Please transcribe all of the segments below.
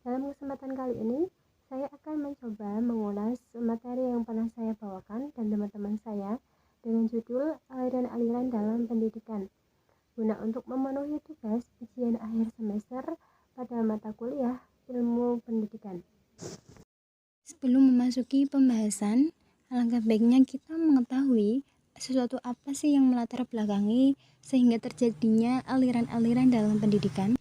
Dalam kesempatan kali ini, saya akan mencoba mengulas materi yang pernah saya bawakan dan teman-teman saya dengan judul aliran-aliran dalam pendidikan, guna untuk memenuhi tugas ujian akhir semester pada mata kuliah ilmu pendidikan. Sebelum memasuki pembahasan, alangkah baiknya kita mengetahui sesuatu apa sih yang melatar belakangi sehingga terjadinya aliran-aliran dalam pendidikan.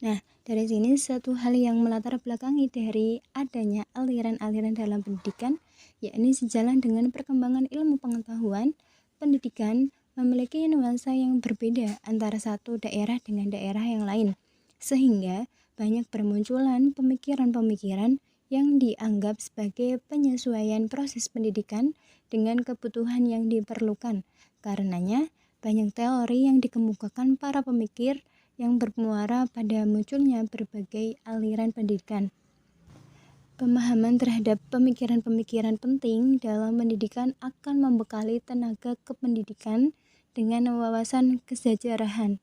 Nah, dari sini satu hal yang melatar belakangi dari adanya aliran-aliran dalam pendidikan, yakni sejalan dengan perkembangan ilmu pengetahuan, pendidikan memiliki nuansa yang berbeda antara satu daerah dengan daerah yang lain, sehingga banyak bermunculan pemikiran-pemikiran yang dianggap sebagai penyesuaian proses pendidikan dengan kebutuhan yang diperlukan. Karenanya, banyak teori yang dikemukakan para pemikir yang bermuara pada munculnya berbagai aliran pendidikan. Pemahaman terhadap pemikiran-pemikiran penting dalam pendidikan akan membekali tenaga kependidikan dengan wawasan kesejarahan,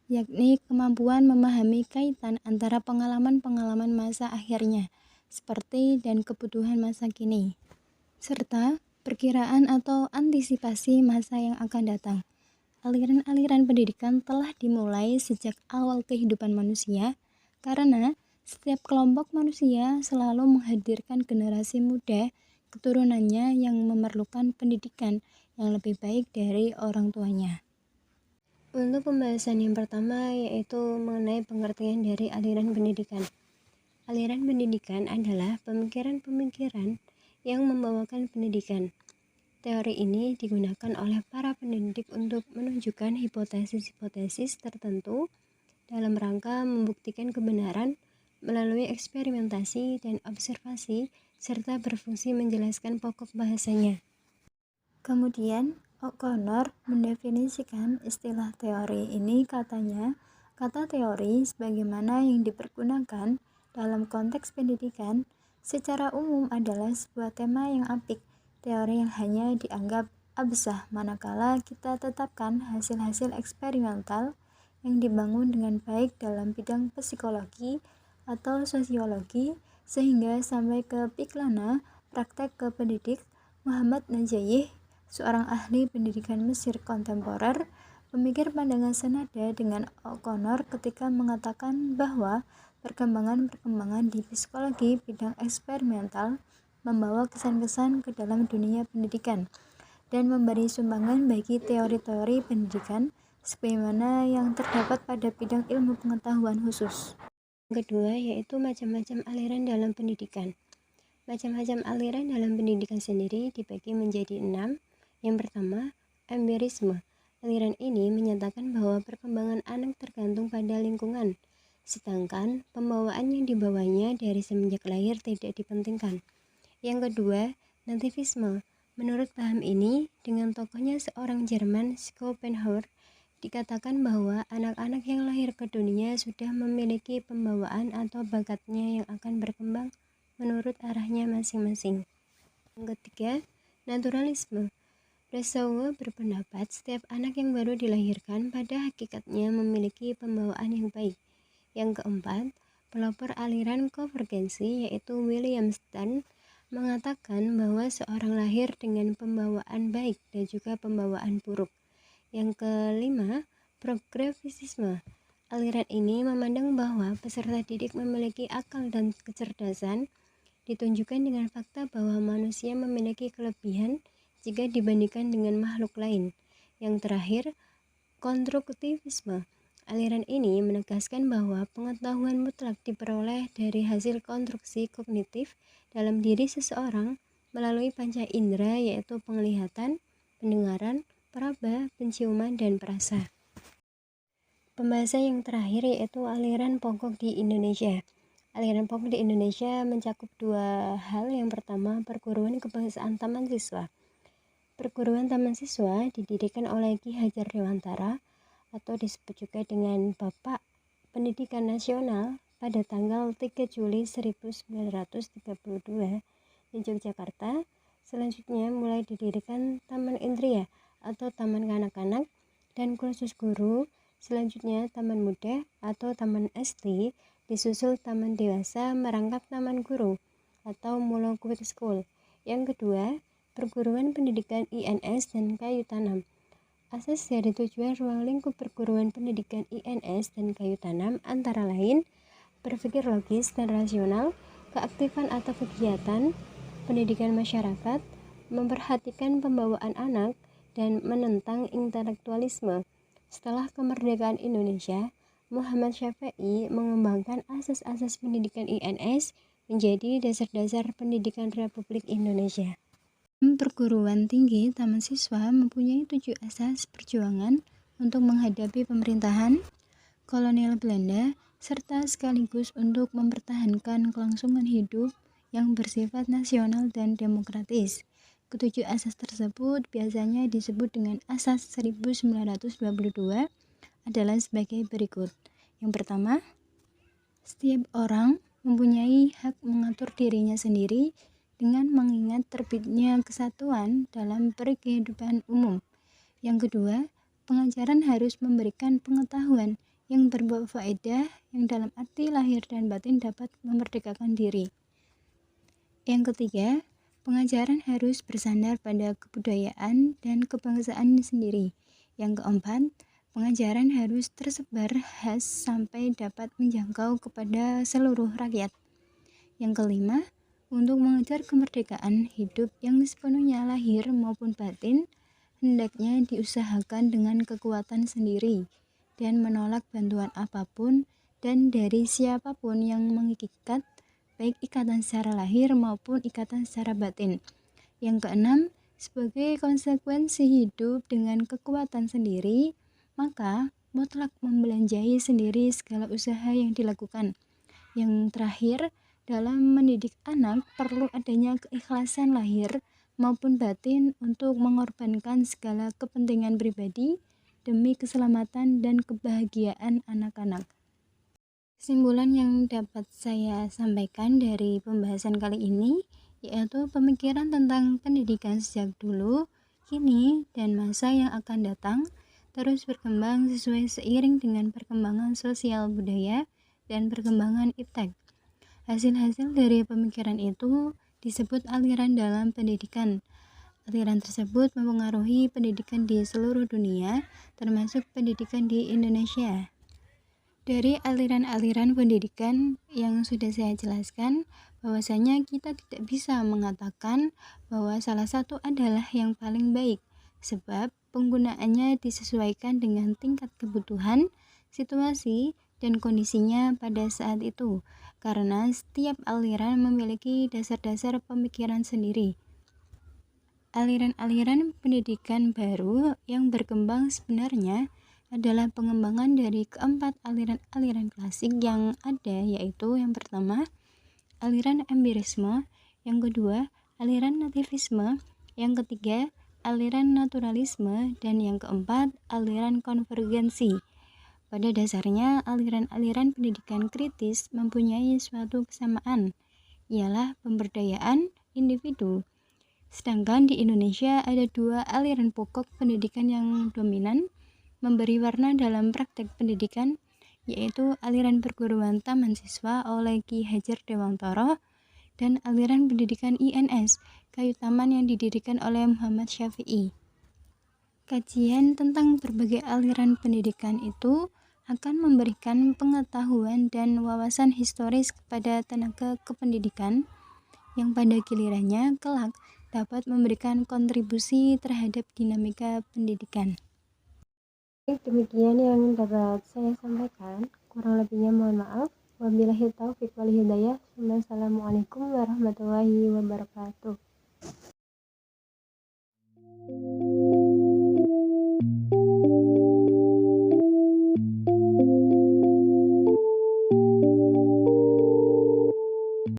yakni kemampuan memahami kaitan antara pengalaman-pengalaman masa akhirnya, seperti dan kebutuhan masa kini, serta perkiraan atau antisipasi masa yang akan datang. Aliran-aliran pendidikan telah dimulai sejak awal kehidupan manusia, karena setiap kelompok manusia selalu menghadirkan generasi muda keturunannya yang memerlukan pendidikan yang lebih baik dari orang tuanya. Untuk pembahasan yang pertama yaitu mengenai pengertian dari aliran pendidikan. Aliran pendidikan adalah pemikiran-pemikiran yang membawakan pendidikan. Teori ini digunakan oleh para pendidik untuk menunjukkan hipotesis-hipotesis tertentu dalam rangka membuktikan kebenaran melalui eksperimentasi dan observasi serta berfungsi menjelaskan pokok bahasanya. Kemudian, O'Connor mendefinisikan istilah teori ini katanya, kata teori sebagaimana yang dipergunakan dalam konteks pendidikan secara umum adalah sebuah tema yang apik, teori yang hanya dianggap absah manakala kita tetapkan hasil-hasil eksperimental yang dibangun dengan baik dalam bidang psikologi atau sosiologi sehingga sampai ke Piklana, praktek ke pendidik. Muhammad Najayih, seorang ahli pendidikan Mesir kontemporer, memikir pandangan senada dengan O'Connor ketika mengatakan bahwa perkembangan-perkembangan di psikologi bidang eksperimental membawa kesan-kesan ke dalam dunia pendidikan dan memberi sumbangan bagi teori-teori pendidikan sebagaimana yang terdapat pada bidang ilmu pengetahuan khusus. Yang kedua yaitu macam-macam aliran dalam pendidikan. Macam-macam aliran dalam pendidikan sendiri dibagi menjadi 6. Yang pertama, empirisme. Aliran ini menyatakan bahwa perkembangan anak tergantung pada lingkungan, sedangkan pembawaan yang dibawanya dari semenjak lahir tidak dipentingkan. Yang kedua, nativisme. Menurut paham ini, dengan tokohnya seorang Jerman, Schopenhauer, dikatakan bahwa anak-anak yang lahir ke dunia sudah memiliki pembawaan atau bakatnya yang akan berkembang menurut arahnya masing-masing. Yang ketiga, naturalisme. Rousseau berpendapat setiap anak yang baru dilahirkan pada hakikatnya memiliki pembawaan yang baik. Yang keempat, pelopor aliran konvergensi yaitu William Stan mengatakan bahwa seorang lahir dengan pembawaan baik dan juga pembawaan buruk. Yang kelima, progresisme. Aliran ini memandang bahwa peserta didik memiliki akal dan kecerdasan, ditunjukkan dengan fakta bahwa manusia memiliki kelebihan jika dibandingkan dengan makhluk lain. Yang terakhir, konstruktivisme. Aliran ini menegaskan bahwa pengetahuan mutlak diperoleh dari hasil konstruksi kognitif dalam diri seseorang melalui panca indera yaitu penglihatan, pendengaran, peraba, penciuman, dan perasa. Pembahasan yang terakhir yaitu aliran pokok di Indonesia. Aliran pokok di Indonesia mencakup dua hal. Yang pertama, perguruan kebangsaan taman siswa. Perguruan taman siswa didirikan oleh Ki Hajar Dewantara atau disebut juga dengan Bapak Pendidikan Nasional pada tanggal 3 Juli 1932 di Yogyakarta. Selanjutnya mulai didirikan Taman Indria atau Taman Kanak-kanak dan kursus guru, selanjutnya Taman Muda atau Taman SD, disusul taman dewasa merangkap taman guru atau Molo Quid School. Yang kedua, perguruan pendidikan INS dan kayu tanam. Asas dari tujuan ruang lingkup perguruan pendidikan INS dan kayu tanam antara lain berpikir logis dan rasional, keaktifan atau kegiatan, pendidikan masyarakat, memperhatikan pembawaan anak, dan menentang intelektualisme. Setelah kemerdekaan Indonesia, Muhammad Syafi'i mengembangkan asas-asas pendidikan INS menjadi dasar-dasar pendidikan Republik Indonesia. Perguruan tinggi Taman Siswa mempunyai 7 asas perjuangan untuk menghadapi pemerintahan kolonial Belanda serta sekaligus untuk mempertahankan kelangsungan hidup yang bersifat nasional dan demokratis. Ketujuh asas tersebut biasanya disebut dengan Asas 1922 adalah sebagai berikut. Yang pertama, setiap orang mempunyai hak mengatur dirinya sendiri dengan mengingat terbitnya kesatuan dalam berkehidupan umum. Yang kedua, pengajaran harus memberikan pengetahuan yang berbau faedah yang dalam arti lahir dan batin dapat memerdekakan diri. Yang ketiga, pengajaran harus bersandar pada kebudayaan dan kebangsaan sendiri. Yang keempat, pengajaran harus tersebar khas sampai dapat menjangkau kepada seluruh rakyat. Yang kelima, untuk mengejar kemerdekaan hidup yang sepenuhnya lahir maupun batin, hendaknya diusahakan dengan kekuatan sendiri dan menolak bantuan apapun dan dari siapapun yang mengikat, baik ikatan secara lahir maupun ikatan secara batin. Yang keenam, sebagai konsekuensi hidup dengan kekuatan sendiri, maka mutlak membelanjai sendiri segala usaha yang dilakukan. Yang terakhir, dalam mendidik anak perlu adanya keikhlasan lahir maupun batin untuk mengorbankan segala kepentingan pribadi demi keselamatan dan kebahagiaan anak-anak. Kesimpulan yang dapat saya sampaikan dari pembahasan kali ini yaitu pemikiran tentang pendidikan sejak dulu, kini, dan masa yang akan datang terus berkembang sesuai seiring dengan perkembangan sosial budaya dan perkembangan iptek. Hasil-hasil dari pemikiran itu disebut aliran dalam pendidikan. Aliran tersebut mempengaruhi pendidikan di seluruh dunia, termasuk pendidikan di Indonesia. Dari aliran-aliran pendidikan yang sudah saya jelaskan, bahwasanya kita tidak bisa mengatakan bahwa salah satu adalah yang paling baik, sebab penggunaannya disesuaikan dengan tingkat kebutuhan, situasi, dan kondisinya pada saat itu, karena setiap aliran memiliki dasar-dasar pemikiran sendiri. Aliran-aliran pendidikan baru yang berkembang sebenarnya adalah pengembangan dari keempat aliran-aliran klasik yang ada, yaitu yang pertama, aliran empirisme, yang kedua, aliran nativisme, yang ketiga, aliran naturalisme, dan yang keempat, aliran konvergensi. Pada dasarnya, aliran-aliran pendidikan kritis mempunyai suatu kesamaan, ialah pemberdayaan individu. Sedangkan di Indonesia ada 2 aliran pokok pendidikan yang dominan, memberi warna dalam praktek pendidikan, yaitu aliran perguruan Taman Siswa oleh Ki Hajar Dewantara dan aliran pendidikan INS, Kayu Taman yang didirikan oleh Muhammad Syafi'i. Kajian tentang berbagai aliran pendidikan itu akan memberikan pengetahuan dan wawasan historis kepada tenaga kependidikan yang pada gilirannya kelak dapat memberikan kontribusi terhadap dinamika pendidikan. Demikian yang dapat saya sampaikan, kurang lebihnya mohon maaf. Wabillahi taufiq wal hidayah. Wassalamualaikum warahmatullahi wabarakatuh.